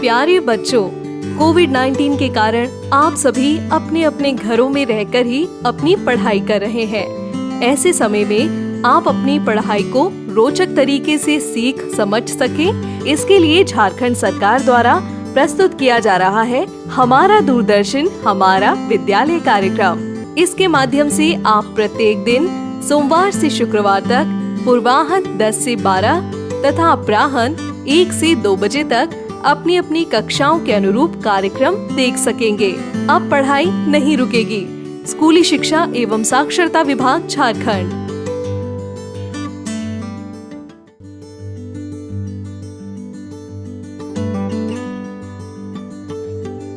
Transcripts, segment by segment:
प्यारे बच्चों, कोविड-19 के कारण आप सभी अपने अपने घरों में रहकर ही अपनी पढ़ाई कर रहे हैं। ऐसे समय में आप अपनी पढ़ाई को रोचक तरीके से सीख समझ सकें, इसके लिए झारखंड सरकार द्वारा प्रस्तुत किया जा रहा है हमारा दूरदर्शन हमारा विद्यालय कार्यक्रम। इसके माध्यम से आप प्रत्येक दिन सोमवार से शुक्रवार तक पूर्वाह्न 10 से 12 तथा अपराह्न 1 से 2 बजे तक अपनी अपनी कक्षाओं के अनुरूप कार्यक्रम देख सकेंगे। अब पढ़ाई नहीं रुकेगी। स्कूली शिक्षा एवं साक्षरता विभाग झारखंड।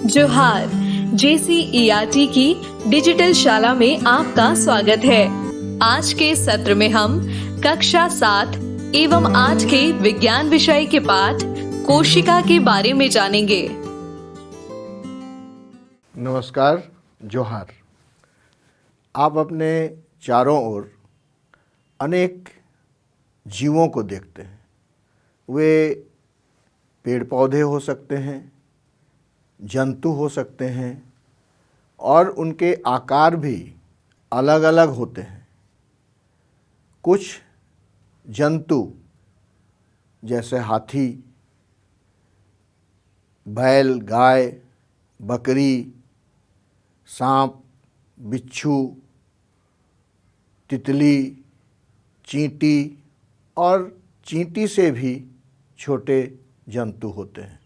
जोहार, JCERT की डिजिटल शाला में आपका स्वागत है। आज के सत्र में हम कक्षा 7 एवं आज के विज्ञान विषय के पाठ कोशिका के बारे में जानेंगे। नमस्कार, जोहार। आप अपने चारों ओर अनेक जीवों को देखते हैं। वे पेड़ पौधे हो सकते हैं, जंतु हो सकते हैं और उनके आकार भी अलग अलग होते हैं। कुछ जंतु जैसे हाथी, बैल, गाय, बकरी, सांप, बिच्छू, तितली, चींटी और चींटी से भी छोटे जंतु होते हैं।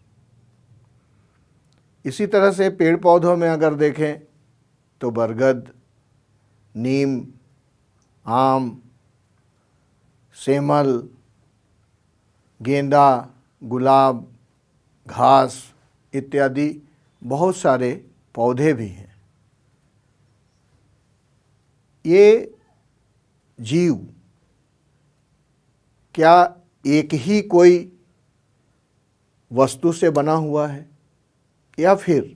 इसी तरह से पेड़ पौधों में अगर देखें तो बरगद, नीम, आम, सेमल, गेंदा, गुलाब, घास इत्यादि बहुत सारे पौधे भी हैं। ये जीव क्या एक ही कोई वस्तु से बना हुआ है या फिर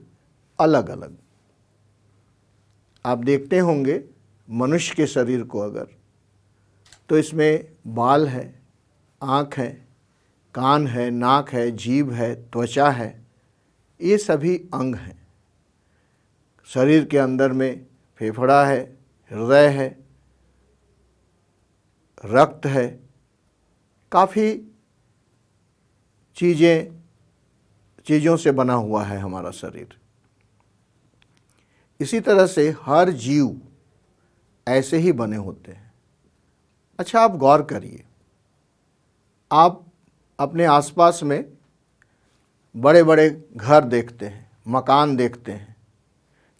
अलग अलग? आप देखते होंगे मनुष्य के शरीर को अगर, तो इसमें बाल है, आँख है, कान है, नाक है, जीभ है, त्वचा है, ये सभी अंग हैं। शरीर के अंदर में फेफड़ा है, हृदय है, रक्त है, काफ़ी चीज़ों से बना हुआ है हमारा शरीर। इसी तरह से हर जीव ऐसे ही बने होते हैं। अच्छा, आप गौर करिए, आप अपने आसपास में बड़े बड़े घर देखते हैं, मकान देखते हैं।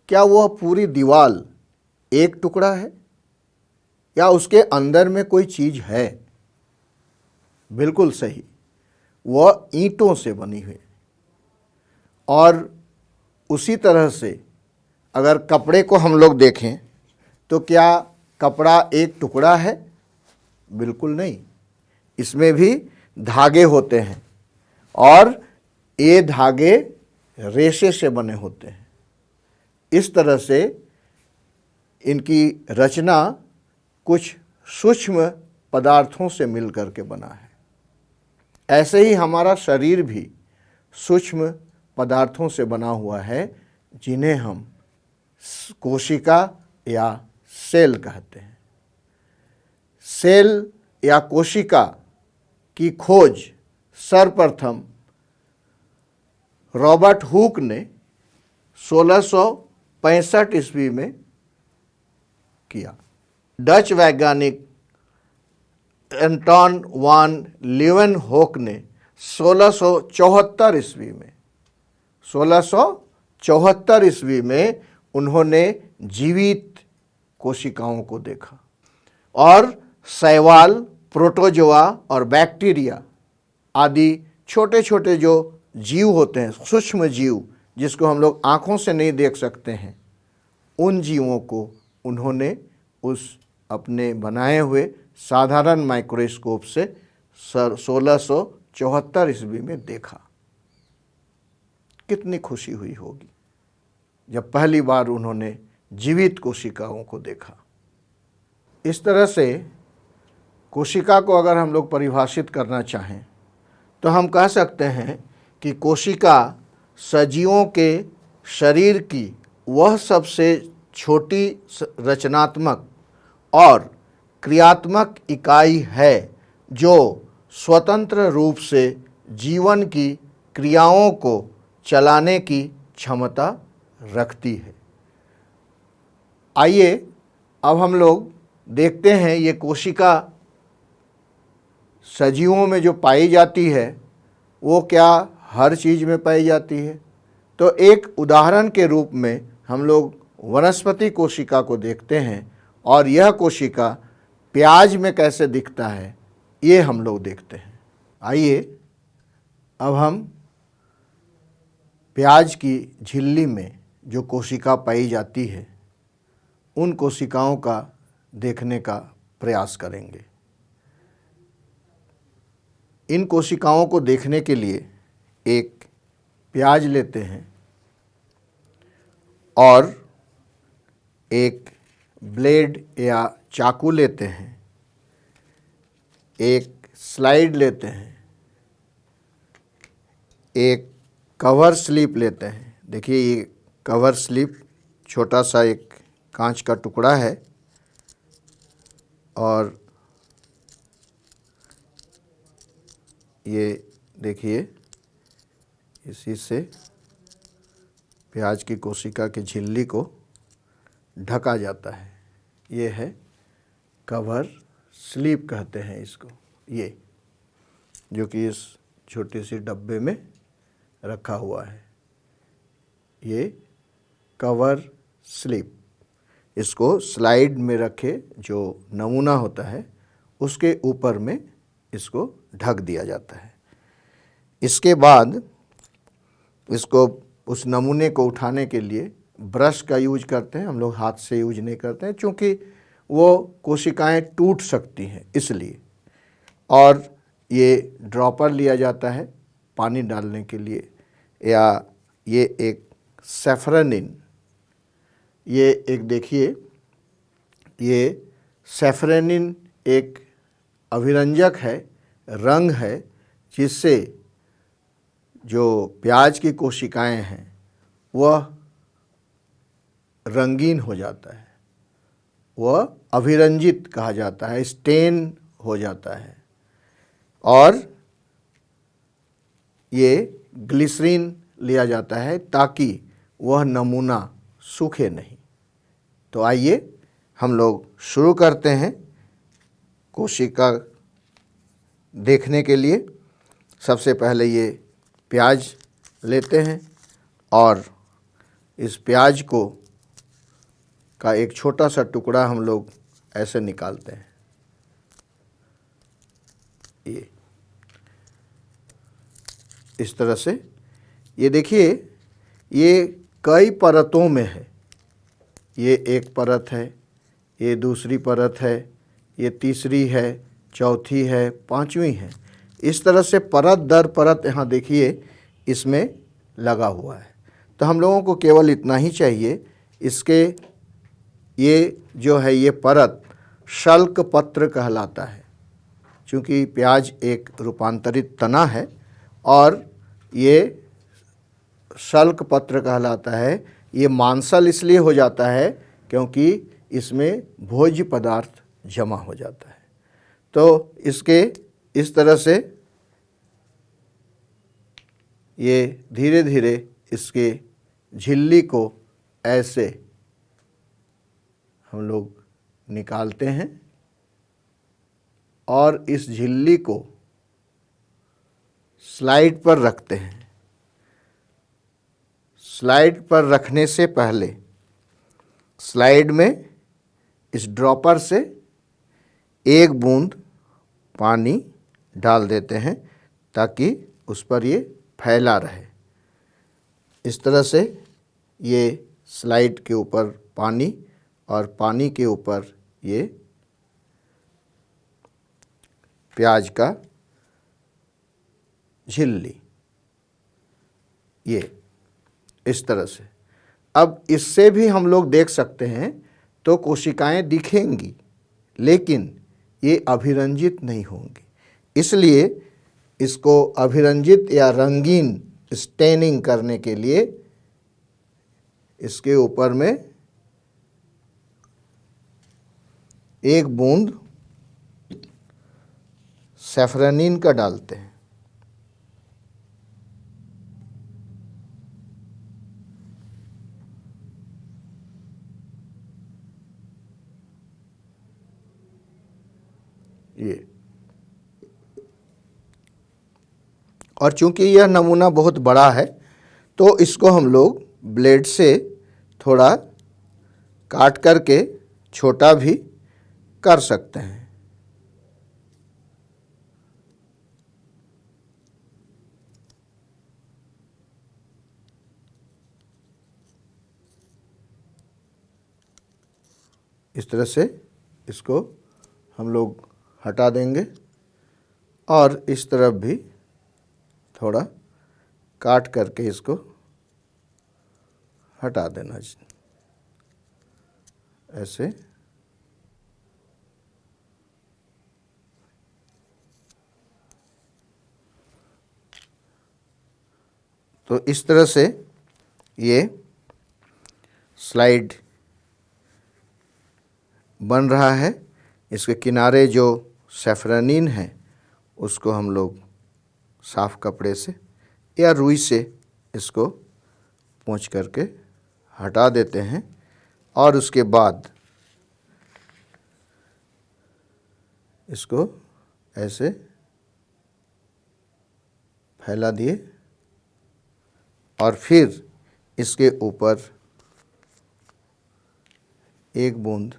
क्या वह पूरी दीवार एक टुकड़ा है या उसके अंदर में कोई चीज़ है? बिल्कुल सही, वह ईंटों से बनी हुई। और उसी तरह से अगर कपड़े को हम लोग देखें तो क्या कपड़ा एक टुकड़ा है? बिल्कुल नहीं, इसमें भी धागे होते हैं और ये धागे रेशे से बने होते हैं। इस तरह से इनकी रचना कुछ सूक्ष्म पदार्थों से मिलकर के बना है। ऐसे ही हमारा शरीर भी सूक्ष्म पदार्थों से बना हुआ है, जिन्हें हम कोशिका या सेल कहते हैं। सेल या कोशिका की खोज सर्वप्रथम रॉबर्ट हुक ने 1665 ईस्वी में किया। डच वैज्ञानिक एंटोन वान लीeuwenhoek ने 1674 ईस्वी में उन्होंने जीवित कोशिकाओं को देखा और शैवाल, प्रोटोजोआ और बैक्टीरिया आदि छोटे छोटे जो जीव होते हैं, सूक्ष्म जीव जिसको हम लोग आँखों से नहीं देख सकते हैं, उन जीवों को उन्होंने उस अपने बनाए हुए साधारण माइक्रोस्कोप से 1674 ईस्वी में देखा। कितनी खुशी हुई होगी जब पहली बार उन्होंने जीवित कोशिकाओं को देखा। इस तरह से कोशिका को अगर हम लोग परिभाषित करना चाहें तो हम कह सकते हैं कि कोशिका सजीवों के शरीर की वह सबसे छोटी रचनात्मक और क्रियात्मक इकाई है जो स्वतंत्र रूप से जीवन की क्रियाओं को चलाने की क्षमता रखती है। आइए अब हम लोग देखते हैं ये कोशिका सजीवों में जो पाई जाती है वो क्या हर चीज़ में पाई जाती है। तो एक उदाहरण के रूप में हम लोग वनस्पति कोशिका को देखते हैं और यह कोशिका प्याज में कैसे दिखता है ये हम लोग देखते हैं। आइए अब हम प्याज की झिल्ली में जो कोशिका पाई जाती है उन कोशिकाओं का देखने का प्रयास करेंगे। इन कोशिकाओं को देखने के लिए एक प्याज लेते हैं और एक ब्लेड या चाकू लेते हैं, एक स्लाइड लेते हैं, एक कवर स्लिप लेते हैं। देखिए ये कवर स्लिप छोटा सा एक कांच का टुकड़ा है और ये देखिए इसी से प्याज की कोशिका की झिल्ली को ढका जाता है। ये है कवर स्लिप कहते हैं इसको, ये जो कि इस छोटी सी डब्बे में रखा हुआ है, ये कवर स्लिप। इसको स्लाइड में रखे जो नमूना होता है उसके ऊपर में इसको ढक दिया जाता है। इसके बाद इसको उस नमूने को उठाने के लिए ब्रश का यूज करते हैं, हम लोग हाथ से यूज नहीं करते हैं क्योंकि वो कोशिकाएं टूट सकती हैं इसलिए। और ये ड्रॉपर लिया जाता है पानी डालने के लिए, या ये एक सैफरनिन, ये एक देखिए ये सैफरनिन एक अभिरंजक है, रंग है जिससे जो प्याज की कोशिकाएं हैं वह रंगीन हो जाता है, वह अभिरंजित कहा जाता है, स्टेन हो जाता है। और ये ग्लिसरीन लिया जाता है ताकि वह नमूना सूखे नहीं। तो आइए हम लोग शुरू करते हैं कोशिका देखने के लिए। सबसे पहले ये प्याज लेते हैं और इस प्याज को का एक छोटा सा टुकड़ा हम लोग ऐसे निकालते हैं। ये इस तरह से, ये देखिए ये कई परतों में है। ये एक परत है, ये दूसरी परत है, ये तीसरी है, चौथी है, पांचवी है। इस तरह से परत दर परत यहाँ देखिए इसमें लगा हुआ है। तो हम लोगों को केवल इतना ही चाहिए, इसके ये जो है ये परत शल्क पत्र कहलाता है, क्योंकि प्याज एक रूपांतरित तना है और ये शल्क पत्र कहलाता है। ये मांसल इसलिए हो जाता है क्योंकि इसमें भोज्य पदार्थ जमा हो जाता है। तो इसके इस तरह से ये धीरे धीरे इसके झिल्ली को ऐसे हम लोग निकालते हैं और इस झिल्ली को स्लाइड पर रखते हैं। स्लाइड पर रखने से पहले स्लाइड में इस ड्रॉपर से एक बूंद पानी डाल देते हैं ताकि उस पर ये फैला रहे। इस तरह से ये स्लाइड के ऊपर पानी और पानी के ऊपर ये प्याज का झिल्ली, ये इस तरह से। अब इससे भी हम लोग देख सकते हैं तो कोशिकाएं दिखेंगी लेकिन ये अभिरंजित नहीं होंगी, इसलिए इसको अभिरंजित या रंगीन स्टेनिंग करने के लिए इसके ऊपर में 1 बूंद सैफरनीन का डालते हैं। ये, और चूंकि यह नमूना बहुत बड़ा है तो इसको हम लोग ब्लेड से थोड़ा काट करके छोटा भी कर सकते हैं। इस तरह से इसको हम लोग हटा देंगे और इस तरफ भी थोड़ा काट करके इसको हटा देना, ऐसे। तो इस तरह से ये स्लाइड बन रहा है। इसके किनारे जो सैफरनीन है उसको हम लोग साफ कपड़े से या रुई से इसको पोंछ करके हटा देते हैं और उसके बाद इसको ऐसे फैला दिए और फिर इसके ऊपर 1 बूंद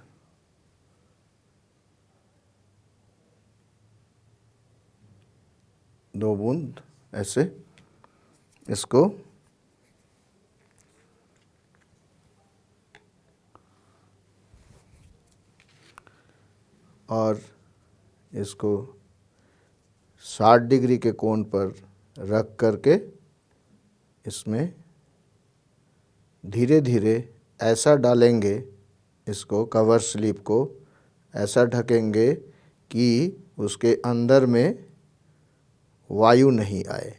दो बूंद ऐसे इसको और इसको 60 डिग्री के कोण पर रख करके इसमें धीरे धीरे ऐसा डालेंगे, इसको कवर स्लिप को ऐसा ढकेंगे कि उसके अंदर में वायु नहीं आए।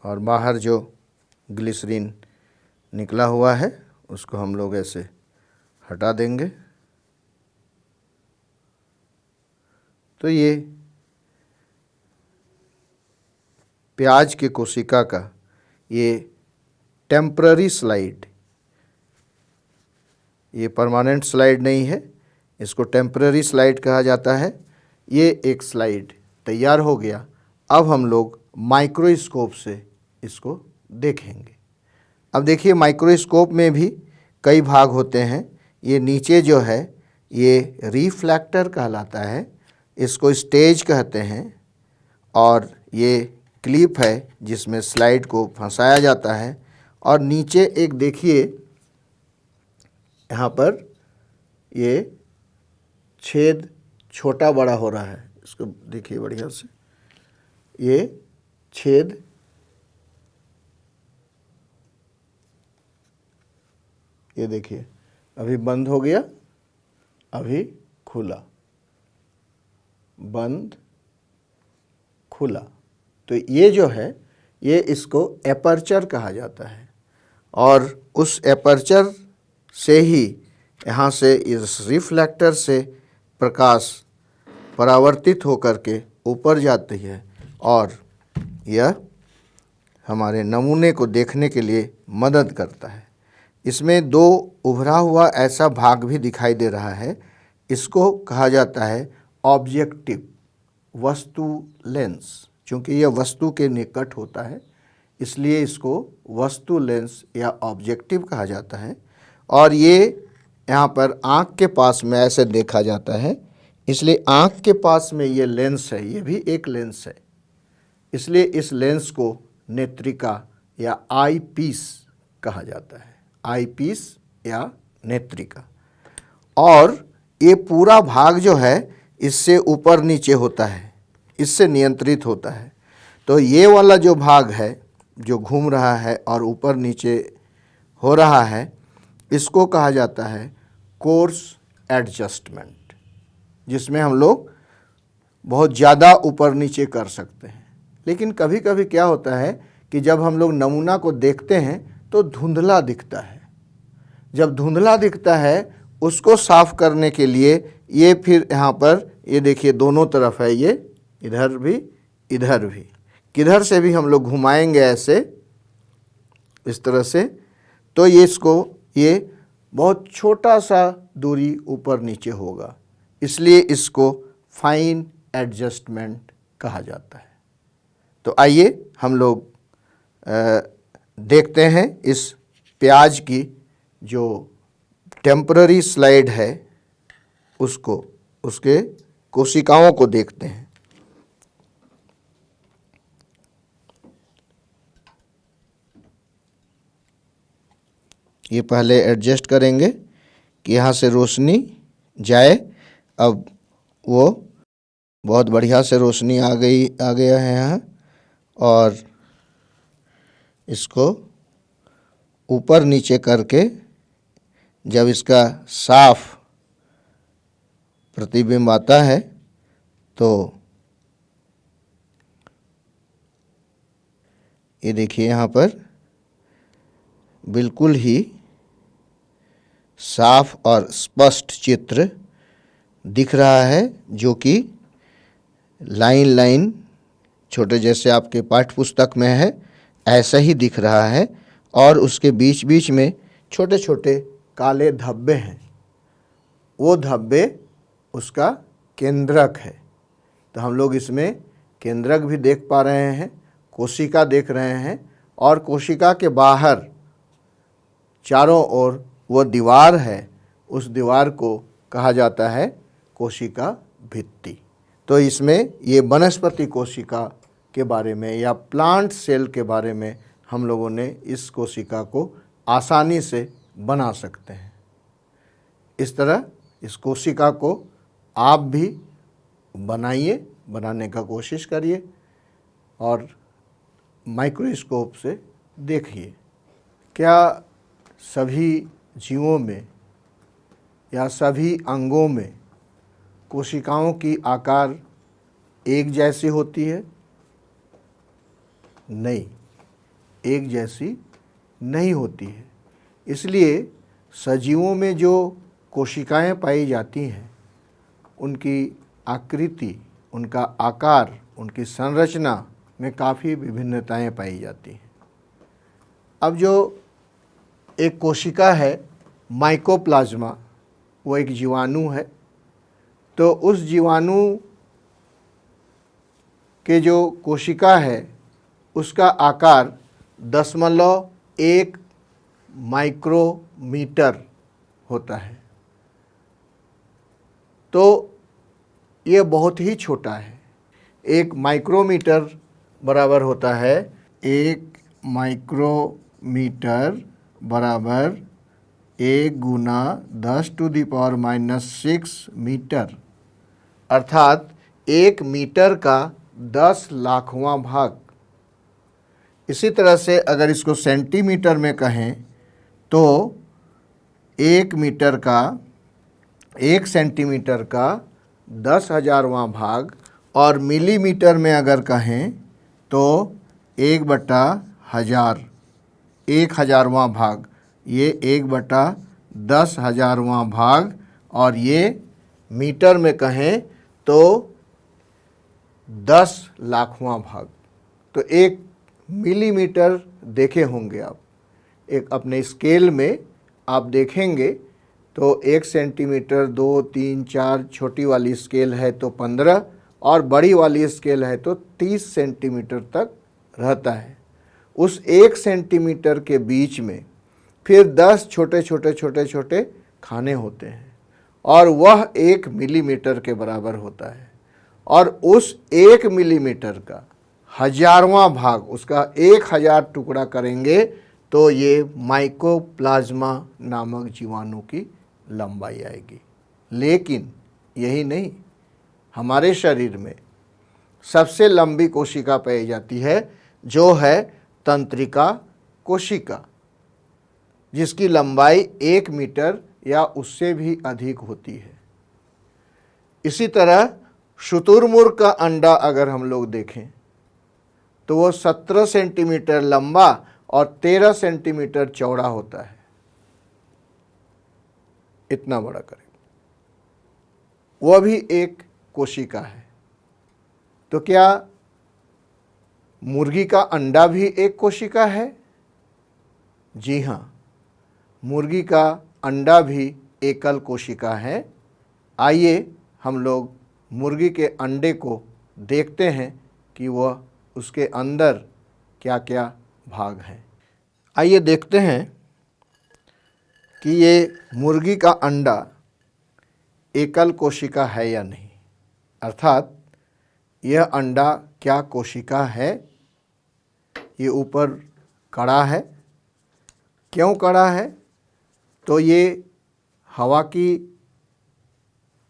और बाहर जो ग्लिसरीन निकला हुआ है उसको हम लोग ऐसे हटा देंगे। तो ये प्याज की कोशिका का ये टेम्पररी स्लाइड, ये परमानेंट स्लाइड नहीं है, इसको टेम्पररी स्लाइड कहा जाता है। ये एक स्लाइड तैयार हो गया। अब हम लोग माइक्रोस्कोप से इसको देखेंगे। अब देखिए माइक्रोस्कोप में भी कई भाग होते हैं। ये नीचे जो है ये रिफ्लेक्टर कहलाता है, इसको स्टेज कहते हैं, और ये क्लिप है जिसमें स्लाइड को फंसाया जाता है। और नीचे एक देखिए यहाँ पर ये छेद छोटा बड़ा हो रहा है, इसको देखिए बढ़िया से। ये छेद ये देखिए अभी बंद हो गया, अभी खुला, बंद, खुला। तो ये जो है ये इसको एपर्चर कहा जाता है। और उस एपर्चर से ही यहाँ से इस रिफ्लेक्टर से प्रकाश परावर्तित होकर के ऊपर जाती है और यह हमारे नमूने को देखने के लिए मदद करता है। इसमें 2 उभरा हुआ ऐसा भाग भी दिखाई दे रहा है, इसको कहा जाता है ऑब्जेक्टिव, वस्तु लेंस। चूँकि यह वस्तु के निकट होता है इसलिए इसको वस्तु लेंस या ऑब्जेक्टिव कहा जाता है। और ये यहाँ पर आँख के पास में ऐसे देखा जाता है, इसलिए आँख के पास में ये लेंस है, ये भी एक लेंस है, इसलिए इस लेंस को नेत्रिका या आई पीस कहा जाता है, आई पीस या नेत्रिका। और ये पूरा भाग जो है इससे ऊपर नीचे होता है, इससे नियंत्रित होता है। तो ये वाला जो भाग है जो घूम रहा है और ऊपर नीचे हो रहा है, इसको कहा जाता है कोर्स एडजस्टमेंट। जिसमें हम लोग बहुत ज़्यादा ऊपर नीचे कर सकते हैं। लेकिन कभी कभी क्या होता है कि जब हम लोग नमूना को देखते हैं तो धुंधला दिखता है। जब धुंधला दिखता है उसको साफ करने के लिए ये फिर यहाँ पर ये देखिए दोनों तरफ है, ये इधर भी इधर भी, किधर से भी हम लोग घुमाएंगे ऐसे इस तरह से, तो ये इसको ये बहुत छोटा सा दूरी ऊपर नीचे होगा, इसलिए इसको फाइन एडजस्टमेंट कहा जाता है। तो आइए हम लोग देखते हैं इस प्याज की जो टेम्पररी स्लाइड है उसको, उसके कोशिकाओं को देखते हैं। ये पहले एडजस्ट करेंगे कि यहाँ से रोशनी जाए। अब वो बहुत बढ़िया से रोशनी आ गया है यहाँ, और इसको ऊपर नीचे करके जब इसका साफ प्रतिबिंब आता है तो ये देखिए यहाँ पर बिल्कुल ही साफ और स्पष्ट चित्र दिख रहा है, जो कि लाइन लाइन छोटे जैसे आपके पाठ्य पुस्तक में है ऐसा ही दिख रहा है, और उसके बीच बीच में छोटे छोटे काले धब्बे हैं। वो धब्बे उसका केंद्रक है। तो हम लोग इसमें केंद्रक भी देख पा रहे हैं, कोशिका देख रहे हैं, और कोशिका के बाहर चारों ओर वो दीवार है, उस दीवार को कहा जाता है कोशिका भित्ति। तो इसमें ये वनस्पति कोशिका के बारे में या प्लांट सेल के बारे में हम लोगों ने इस कोशिका को आसानी से बना सकते हैं। इस तरह इस कोशिका को आप भी बनाइए, बनाने का कोशिश करिए और माइक्रोस्कोप से देखिए क्या सभी जीवों में या सभी अंगों में कोशिकाओं की आकार एक जैसी होती है? नहीं, एक जैसी नहीं होती है। इसलिए सजीवों में जो कोशिकाएं पाई जाती हैं उनकी आकृति, उनका आकार, उनकी संरचना में काफ़ी विभिन्नताएं पाई जाती हैं। अब जो एक कोशिका है माइकोप्लाज्मा, वो एक जीवाणु है। तो उस जीवाणु के जो कोशिका है उसका आकार 0.1 माइक्रोमीटर होता है। तो ये बहुत ही छोटा है। 1 माइक्रोमीटर बराबर होता है 1 माइक्रोमीटर बराबर 1 गुना 10⁻⁻6 मीटर, अर्थात 1 मीटर का 10 लाखवां भाग। इसी तरह से अगर इसको सेंटीमीटर में कहें तो 1 मीटर का 1 सेंटीमीटर का 10,000वां भाग, और मिलीमीटर में अगर कहें तो 1/1000, 1000वां भाग, ये 1/10,000वां भाग, और ये मीटर में कहें तो 10 लाखवां भाग। तो 1 मिलीमीटर देखे होंगे आप, एक अपने स्केल में आप देखेंगे तो 1 सेंटीमीटर, 2, 3, 4, छोटी वाली स्केल है तो 15, और बड़ी वाली स्केल है तो 30 सेंटीमीटर तक रहता है। उस 1 सेंटीमीटर के बीच में फिर 10 छोटे छोटे छोटे छोटे खाने होते हैं, और वह 1 मिलीमीटर के बराबर होता है। और उस 1 मिलीमीटर का 1000वां भाग, उसका 1000 टुकड़ा करेंगे तो ये माइकोप्लाज्मा नामक जीवाणु की लंबाई आएगी। लेकिन यही नहीं, हमारे शरीर में सबसे लंबी कोशिका पाई जाती है जो है तंत्रिका कोशिका, जिसकी लंबाई 1 मीटर या उससे भी अधिक होती है। इसी तरह शुतुरमुर्ग का अंडा अगर हम लोग देखें तो वो 17 सेंटीमीटर लंबा और 13 सेंटीमीटर चौड़ा होता है, इतना बड़ा करीब। वह भी एक कोशिका है। तो क्या मुर्गी का अंडा भी एक कोशिका है? जी हाँ, मुर्गी का अंडा भी एकल कोशिका है। आइए हम लोग मुर्गी के अंडे को देखते हैं कि वह उसके अंदर क्या क्या भाग हैं। आइए देखते हैं कि ये मुर्गी का अंडा एकल कोशिका है या नहीं, अर्थात यह अंडा क्या कोशिका है। ये ऊपर कड़ा है। क्यों कड़ा है? तो ये हवा की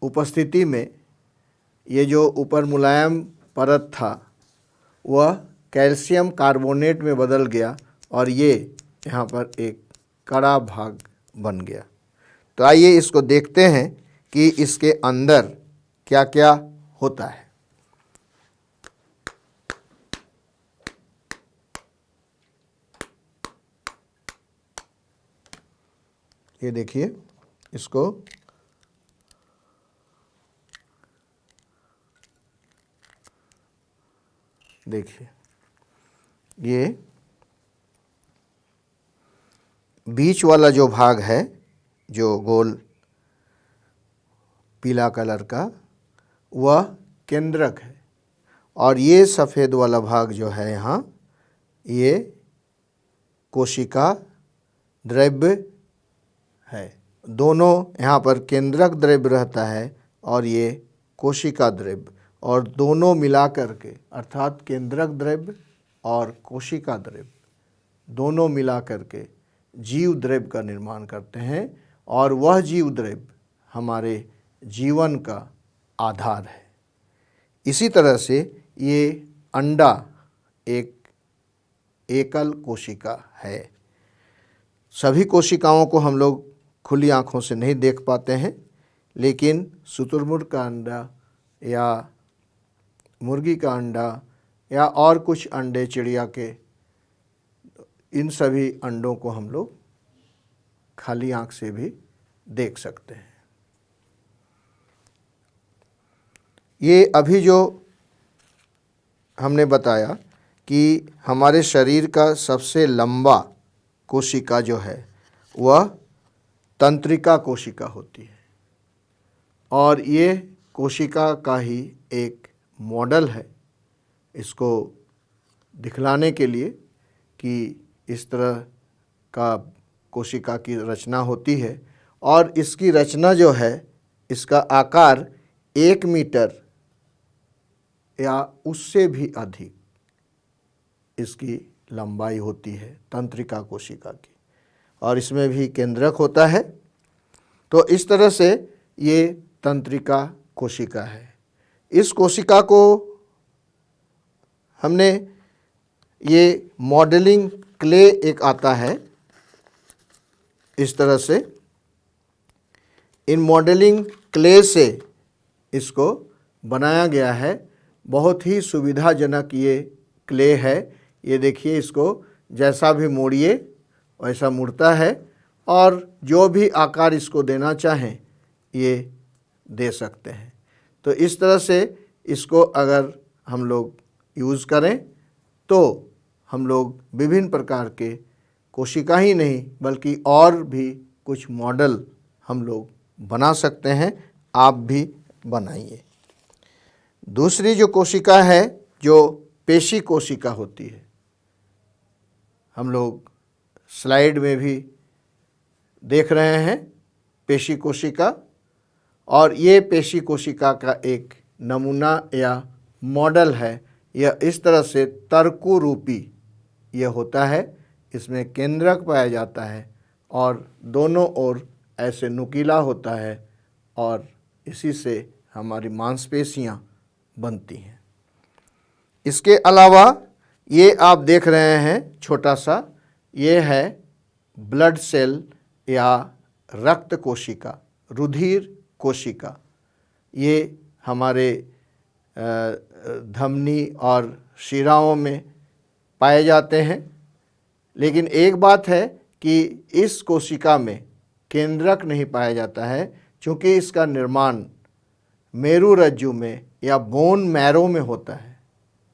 उपस्थिति में ये जो ऊपर मुलायम परत था वह कैल्शियम कार्बोनेट में बदल गया और ये यहाँ पर एक कड़ा भाग बन गया। तो आइए इसको देखते हैं कि इसके अंदर क्या क्या होता है। ये देखिए, इसको देखिए, ये बीच वाला जो भाग है, जो गोल पीला कलर का, वह केंद्रक है और ये सफ़ेद वाला भाग जो है यहाँ, ये कोशिका द्रव्य है। दोनों यहाँ पर केंद्रक द्रव्य रहता है और ये कोशिका द्रव्य, और दोनों मिला करके अर्थात केंद्रक द्रव्य और कोशिका द्रव्य दोनों मिला करके जीव द्रव्य का निर्माण करते हैं और वह जीव द्रव्य हमारे जीवन का आधार है। इसी तरह से ये अंडा एक एकल कोशिका है। सभी कोशिकाओं को हम लोग खुली आँखों से नहीं देख पाते हैं, लेकिन शुतुरमुर्ग का अंडा या मुर्गी का अंडा या और कुछ अंडे चिड़िया के, इन सभी अंडों को हम लोग खाली आँख से भी देख सकते हैं। ये अभी जो हमने बताया कि हमारे शरीर का सबसे लंबा कोशिका जो है वह तंत्रिका कोशिका होती है और ये कोशिका का ही एक मॉडल है। इसको दिखलाने के लिए कि इस तरह का कोशिका की रचना होती है और इसकी रचना जो है, इसका आकार 1 मीटर या उससे भी अधिक इसकी लंबाई होती है तंत्रिका कोशिका की, और इसमें भी केंद्रक होता है। तो इस तरह से ये तंत्रिका कोशिका है। इस कोशिका को हमने, ये मॉडलिंग क्ले एक आता है इस तरह से, इन मॉडलिंग क्ले से इसको बनाया गया है। बहुत ही सुविधाजनक ये क्ले है। ये देखिए, इसको जैसा भी मोड़िए वैसा मुड़ता है और जो भी आकार इसको देना चाहें ये दे सकते हैं। तो इस तरह से इसको अगर हम लोग यूज़ करें तो हम लोग विभिन्न प्रकार के कोशिका ही नहीं बल्कि और भी कुछ मॉडल हम लोग बना सकते हैं। आप भी बनाइए। दूसरी जो कोशिका है, जो पेशी कोशिका होती है, हम लोग स्लाइड में भी देख रहे हैं पेशी कोशिका, और ये पेशी कोशिका का एक नमूना या मॉडल है। यह इस तरह से तर्कु रूपी यह होता है। इसमें केंद्रक पाया जाता है और दोनों ओर ऐसे नुकीला होता है और इसी से हमारी मांसपेशियां बनती हैं। इसके अलावा ये आप देख रहे हैं छोटा सा, ये है ब्लड सेल या रक्त कोशिका, रुधिर कोशिका। ये हमारे धमनी और शिराओं में पाए जाते हैं। लेकिन एक बात है कि इस कोशिका में केंद्रक नहीं पाया जाता है, क्योंकि इसका निर्माण मेरु रज्जु में या बोन मैरो में होता है,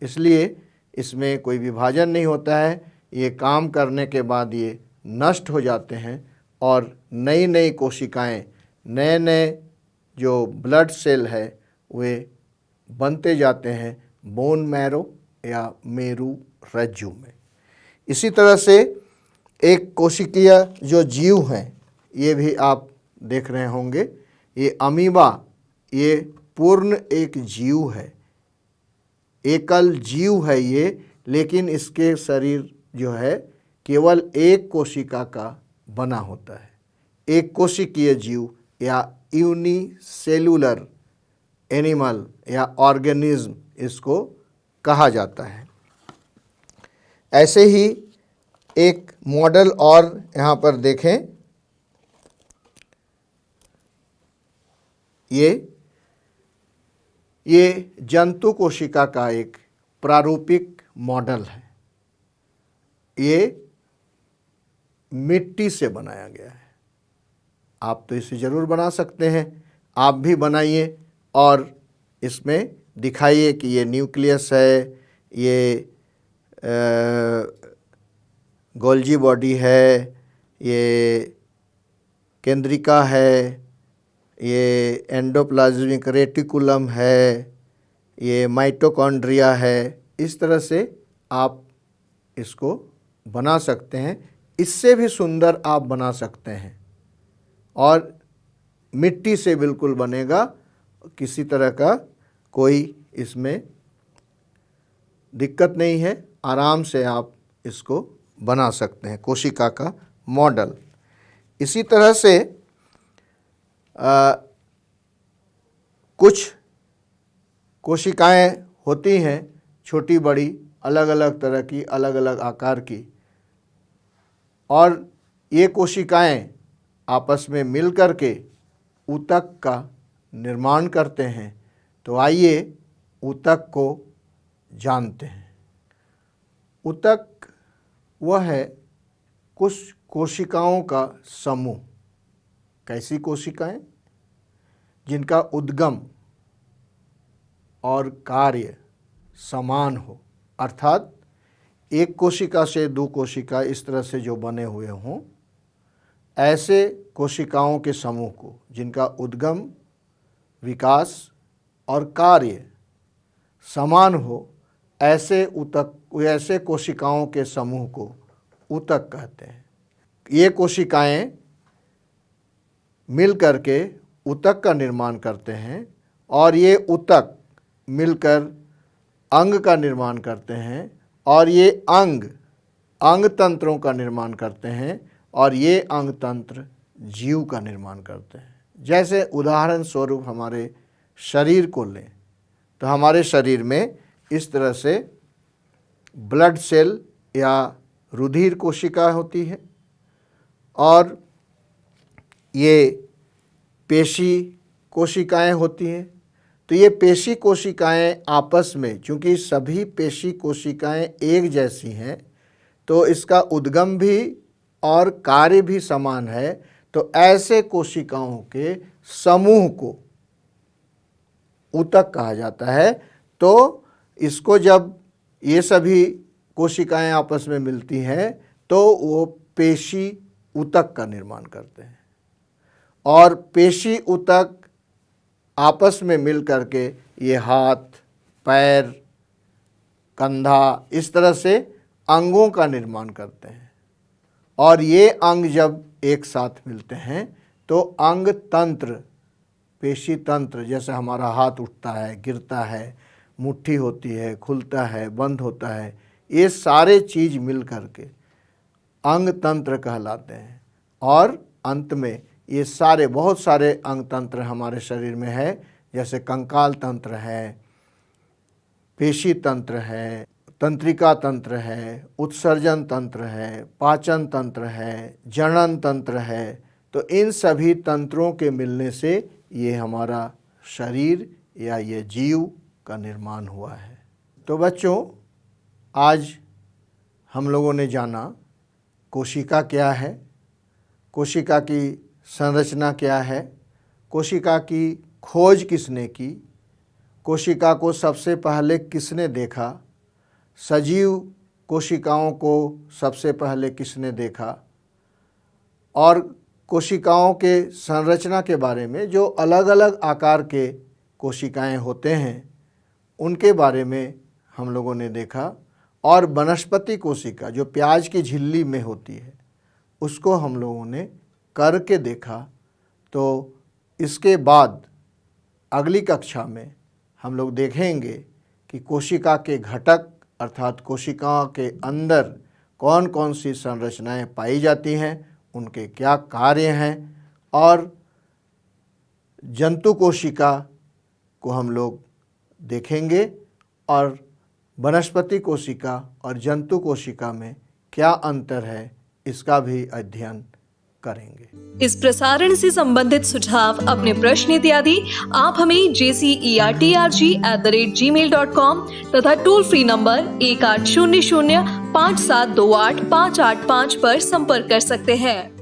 इसलिए इसमें कोई विभाजन नहीं होता है। ये काम करने के बाद ये नष्ट हो जाते हैं और नई नई कोशिकाएं, नए नए जो ब्लड सेल है वे बनते जाते हैं बोन मैरो या मेरु रज्जु में। इसी तरह से एक कोशिकीय जो जीव हैं, ये भी आप देख रहे होंगे, ये अमीबा, ये पूर्ण एक जीव है, एकल जीव है ये, लेकिन इसके शरीर जो है केवल एक कोशिका का बना होता है। एक कोशिकीय जीव या यूनिसेलुलर एनिमल या ऑर्गेनिज्म इसको कहा जाता है। ऐसे ही एक मॉडल और यहाँ पर देखें, ये जंतु कोशिका का एक प्रारूपिक मॉडल है। ये मिट्टी से बनाया गया है। आप तो इसे ज़रूर बना सकते हैं, आप भी बनाइए और इसमें दिखाइए कि ये न्यूक्लियस है, ये गोल्जी बॉडी है, ये केंद्रिका है, ये एंडोप्लाज्मिक रेटिकुलम है, ये माइटोकॉन्ड्रिया है। इस तरह से आप इसको बना सकते हैं। इससे भी सुंदर आप बना सकते हैं और मिट्टी से बिल्कुल बनेगा, किसी तरह का कोई इसमें दिक्कत नहीं है, आराम से आप इसको बना सकते हैं, कोशिका का मॉडल। इसी तरह से कुछ कोशिकाएं होती हैं छोटी बड़ी, अलग अलग तरह की, अलग अलग आकार की, और ये कोशिकाएं आपस में मिल कर के ऊतक का निर्माण करते हैं। तो आइए ऊतक को जानते हैं। ऊतक वह है कुछ कोशिकाओं का समूह। कैसी कोशिकाएं? जिनका उद्गम और कार्य समान हो, अर्थात एक कोशिका से दो कोशिका इस तरह से जो बने हुए हों, ऐसे कोशिकाओं के समूह को, जिनका उद्गम, विकास और कार्य समान हो, ऐसे कोशिकाओं के समूह को ऊतक कहते हैं। ये कोशिकाएं मिल करके ऊतक का निर्माण करते हैं और ये ऊतक मिलकर अंग का निर्माण करते हैं और ये अंग तंत्रों का निर्माण करते हैं और ये अंग तंत्र जीव का निर्माण करते हैं। जैसे उदाहरण स्वरूप हमारे शरीर को लें तो हमारे शरीर में इस तरह से ब्लड सेल या रुधिर कोशिका होती है और ये पेशी कोशिकाएं होती हैं। तो ये पेशी कोशिकाएं आपस में, चूँकि सभी पेशी कोशिकाएं एक जैसी हैं, तो इसका उद्गम भी और कार्य भी समान है। तो ऐसे कोशिकाओं के समूह को ऊतक कहा जाता है। तो इसको जब ये सभी कोशिकाएं आपस में मिलती हैं तो वो पेशी ऊतक का निर्माण करते हैं और पेशी ऊतक आपस में मिल करके ये हाथ, पैर, कंधा, इस तरह से अंगों का निर्माण करते हैं। और ये अंग जब एक साथ मिलते हैं तो अंग तंत्र, पेशी तंत्र, जैसे हमारा हाथ उठता है, गिरता है, मुट्ठी होती है, खुलता है, बंद होता है, ये सारे चीज़ मिल करके अंग तंत्र कहलाते हैं। और अंत में ये सारे, बहुत सारे अंग तंत्र हमारे शरीर में है, जैसे कंकाल तंत्र है, पेशी तंत्र है, तंत्रिका तंत्र है, उत्सर्जन तंत्र है, पाचन तंत्र है, जनन तंत्र है। तो इन सभी तंत्रों के मिलने से ये हमारा शरीर या ये जीव का निर्माण हुआ है। तो बच्चों, आज हम लोगों ने जाना कोशिका क्या है, कोशिका की संरचना क्या है, कोशिका की खोज किसने की, कोशिका को सबसे पहले किसने देखा, सजीव कोशिकाओं को सबसे पहले किसने देखा, और कोशिकाओं के संरचना के बारे में, जो अलग अलग आकार के कोशिकाएं होते हैं उनके बारे में हम लोगों ने देखा। और वनस्पति कोशिका जो प्याज की झिल्ली में होती है उसको हम लोगों ने करके देखा। तो इसके बाद अगली कक्षा में हम लोग देखेंगे कि कोशिका के घटक अर्थात कोशिकाओं के अंदर कौन कौन सी संरचनाएं पाई जाती हैं, उनके क्या कार्य हैं, और जंतु कोशिका को हम लोग देखेंगे और वनस्पति कोशिका और जंतु कोशिका में क्या अंतर है इसका भी अध्ययन करेंगे। इस प्रसारण से संबंधित सुझाव, अपने प्रश्न इत्यादि आप हमें jcertrg@gmail.com तथा टोल फ्री नंबर 1800 5728 585 पर संपर्क कर सकते हैं।